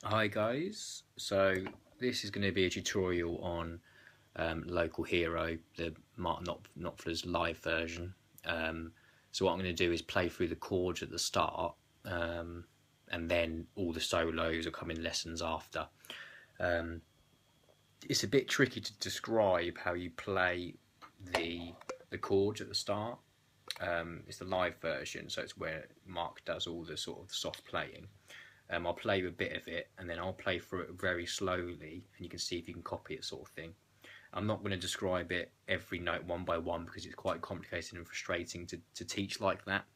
Hi guys, so this is going to be a tutorial on Local Hero, the Mark Knopfler's live version. So what I'm going to do is play through the chords at the start, and then all the solos will come in lessons after. It's a bit tricky to describe how you play the chords at the start. It's the live version, so it's where Mark does all the sort of soft playing. I'll play a bit of it and then I'll play through it very slowly and you can see if you can copy it, sort of thing. I'm not going to describe it every note one by one because it's quite complicated and frustrating to teach like that.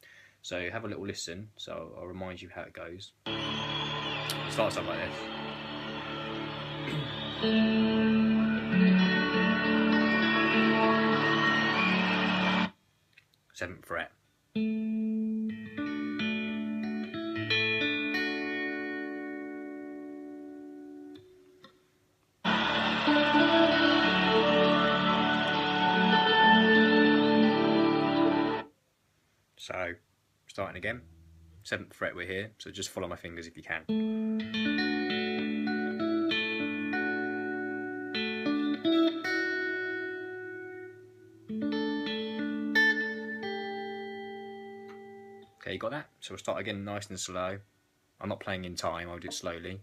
So have a little listen, so I'll remind you how it goes. It starts up like this. 7th fret. So, starting again, 7th fret we're here, so just follow my fingers if you can. Okay, you got that? So we'll start again nice and slow. I'm not playing in time, I'll do it slowly.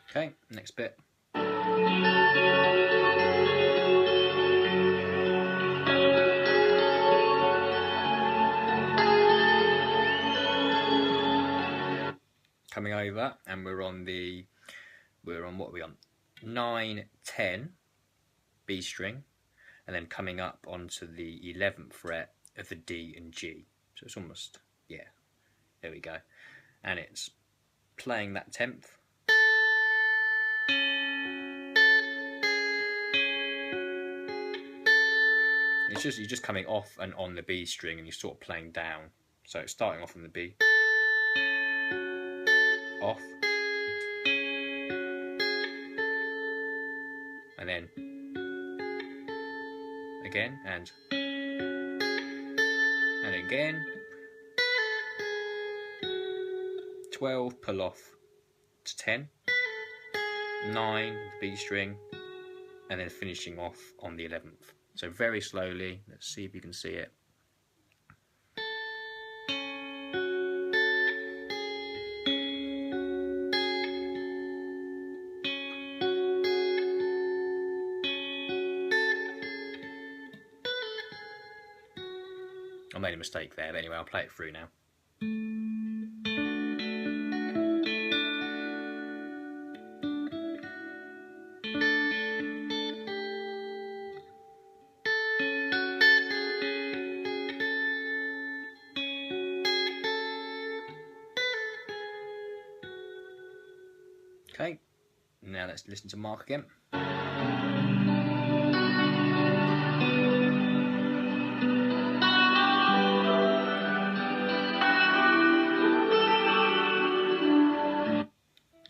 Okay, next bit. Coming over, and we're on what are we on? 9, 10 B string, and then coming up onto the 11th fret of the D and G. So it's almost, yeah, there we go. And it's playing that 10th. You're just coming off and on the B string and you're sort of playing down. So it's starting off on the B, off, and then again, and again. 12, pull off to 10, 9, the B string, and then finishing off on the 11th. So very slowly, let's see if you can see it. I made a mistake there, but anyway, I'll play it through now. Okay, now let's listen to Mark again.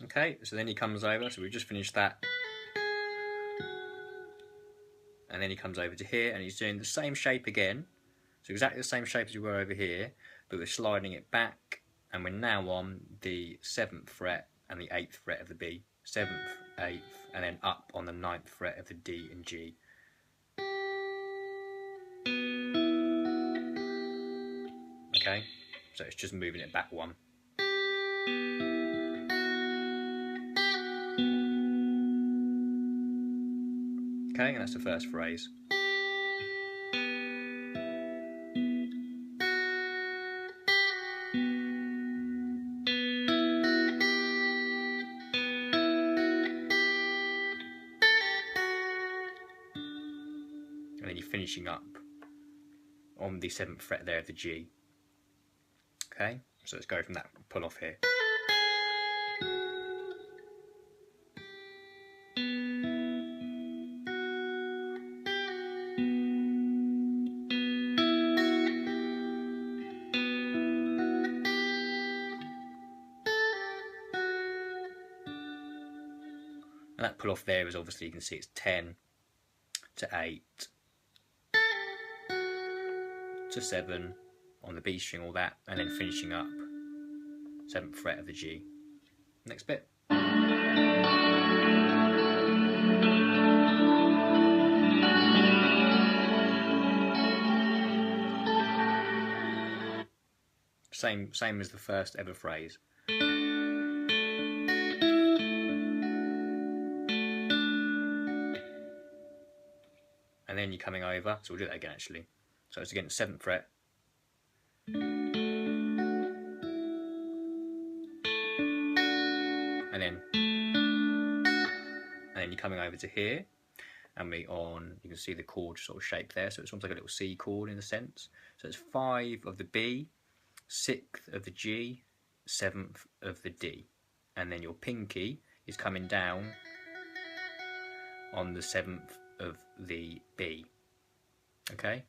Okay, so then he comes over, so we've just finished that. And then he comes over to here and he's doing the same shape again. So exactly the same shape as we were over here, but we're sliding it back and we're now on the 7th fret and the 8th fret of the B. 7th, 8th, and then up on the 9th fret of the D and G. Okay, so it's just moving it back one. Okay, and that's the first phrase. And then you're finishing up on the 7th fret there of the G. Okay, so let's go from that pull off here. And that pull off there is obviously, you can see it's 10 to 8 to 7 on the B string, all that, and then finishing up 7th fret of the G. Next bit. Same as the first ever phrase. And then you're coming over, so we'll do that again actually. So it's again 7th fret. And then you're coming over to here, and you can see the chord sort of shape there, so it's almost like a little C chord in a sense. So it's 5 of the B, 6th of the G, 7th of the D, and then your pinky is coming down on the 7th of the B. Okay,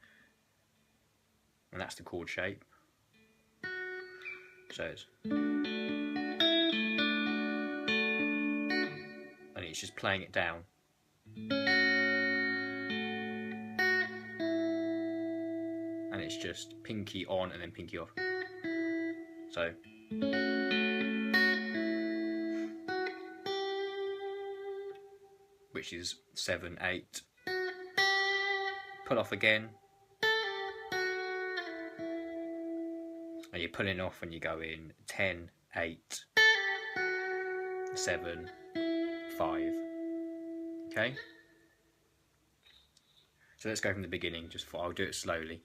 and that's the chord shape. So it's, and it's just playing it down. And it's just pinky on and then pinky off. So which is 7, 8. Pull off again. And you're pulling off when you go in 10, 8, 7, 5. Okay? So let's go from the beginning, I'll do it slowly.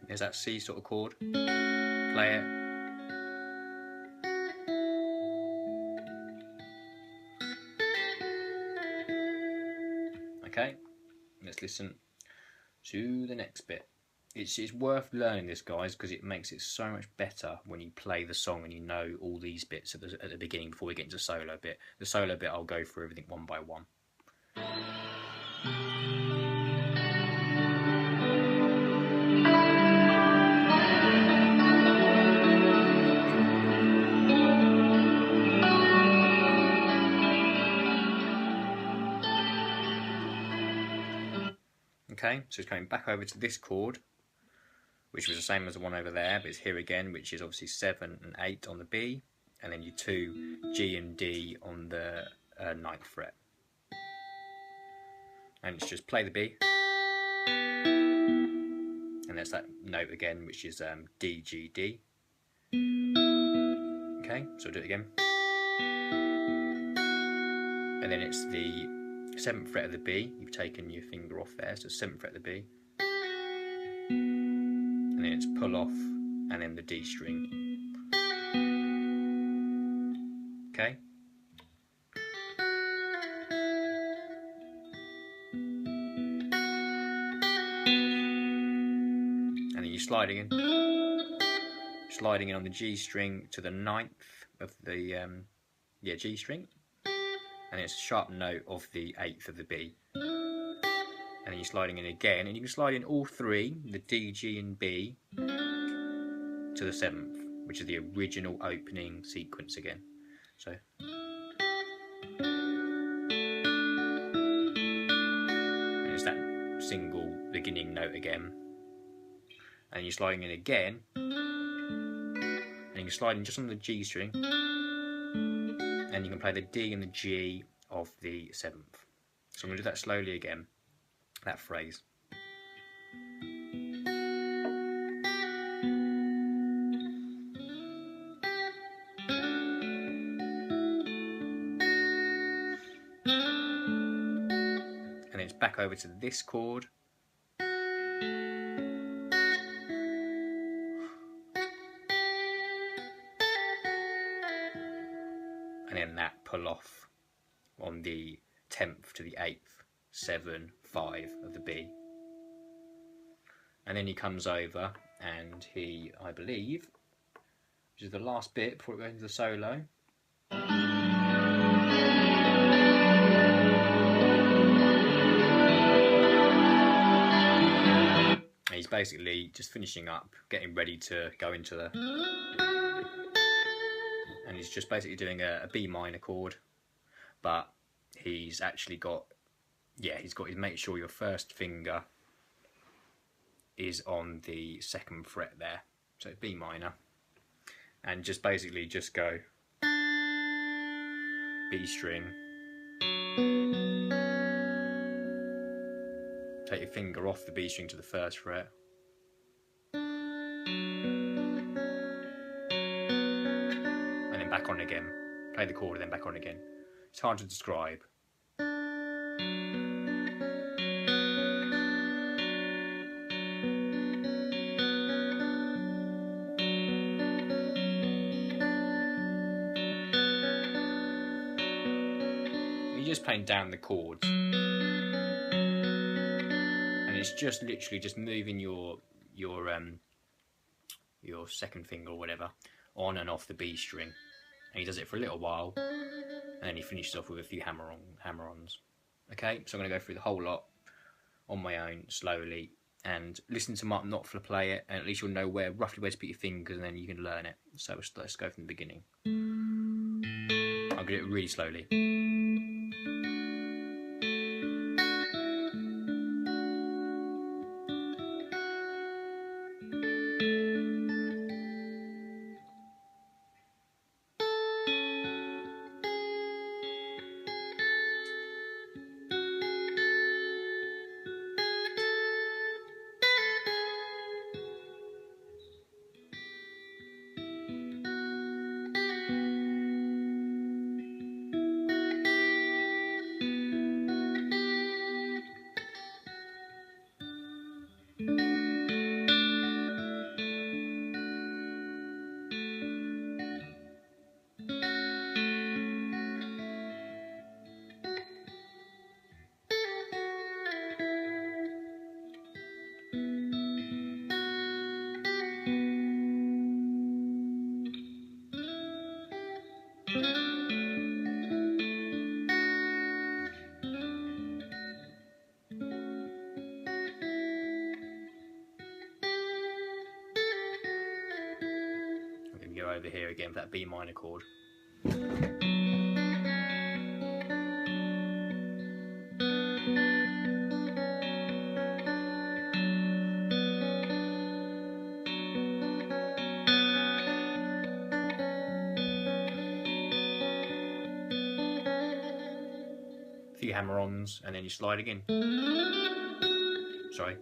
There's that C sort of chord. Play it. Okay, let's listen to the next bit. It's worth learning this, guys, because it makes it so much better when you play the song and you know all these bits at the beginning before we get into the solo bit. The solo bit, I'll go through everything one by one. Okay, so it's coming back over to this chord, which was the same as the one over there, but it's here again, which is obviously 7 and 8 on the B, and then your 2 G and D on the 9th fret. And it's just play the B, and there's that note again, which is D, G, D. Okay, so I'll do it again. And then it's the 7th fret of the B, you've taken your finger off there, so 7th fret of the B. And then it's pull off, and then the D string. Okay? And then you're sliding in on the G string to the 9th of the G string. And it's a sharp note of the 8th of the B. And then you're sliding in again, and you can slide in all three, the D, G and B, to the 7th, which is the original opening sequence again. So and it's that single beginning note again. And you're sliding in again, and you're sliding just on the G string, and you can play the D and the G of the 7th. So I'm going to do that slowly again, that phrase. And then it's back over to this chord. then that pull off on the 10th to the 8th, 7, 5 of the B. And then he comes over and he, I believe, which is the last bit before it goes into the solo. And he's basically just finishing up, getting ready to go into the... And he's just basically doing a B minor chord, but he's actually got, he's got to make sure your first finger is on the 2nd fret there. So B minor. And just basically just go B string, take your finger off the B string to the 1st fret, and then back on again. Play the chord and then back on again. It's hard to describe. Just playing down the chords, and it's just literally just moving your 2nd finger or whatever on and off the B string, and he does it for a little while, and then he finishes off with a few hammer-ons. Okay, so I'm going to go through the whole lot on my own slowly, and listen to Mark Knopfler play it, and at least you'll know roughly where to put your fingers, and then you can learn it. So let's go from the beginning. I'll get it really slowly. Go over here again for that B minor chord. A few hammer-ons, and then you slide again. Sorry.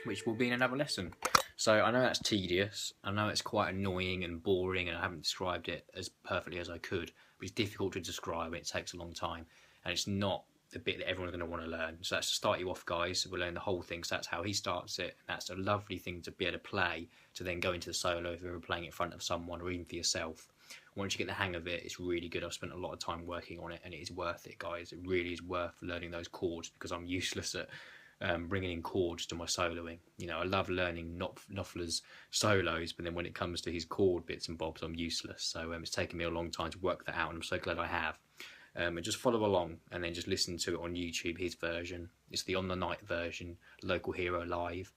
Which will be in another lesson. So I know that's tedious, I know it's quite annoying and boring, and I haven't described it as perfectly as I could, but it's difficult to describe, it takes a long time, and it's not the bit that everyone's going to want to learn. So that's to start you off, guys. So we'll learn the whole thing, so that's how he starts it, and that's a lovely thing to be able to play, to then go into the solo if you're ever playing in front of someone, or even for yourself. Once you get the hang of it, it's really good. I've spent a lot of time working on it, and it is worth it, guys. It really is worth learning those chords, because I'm useless at bringing in chords to my soloing. You know, I love learning Knopfler's solos, but then when it comes to his chord bits and bobs, I'm useless. So it's taken me a long time to work that out, and I'm so glad I have. And just follow along, and then just listen to it on YouTube, his version. It's the On the Night version, Local Hero Live.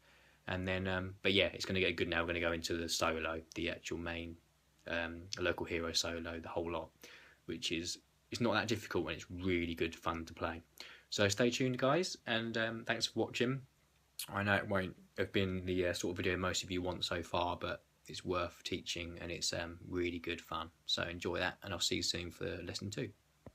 And then, but yeah, it's going to get good now. We're going to go into the solo, the actual main Local Hero solo, the whole lot, which is, it's not that difficult, and it's really good fun to play. So stay tuned, guys, and thanks for watching. I know it won't have been the sort of video most of you want so far, but it's worth teaching, and it's really good fun. So enjoy that, and I'll see you soon for lesson 2.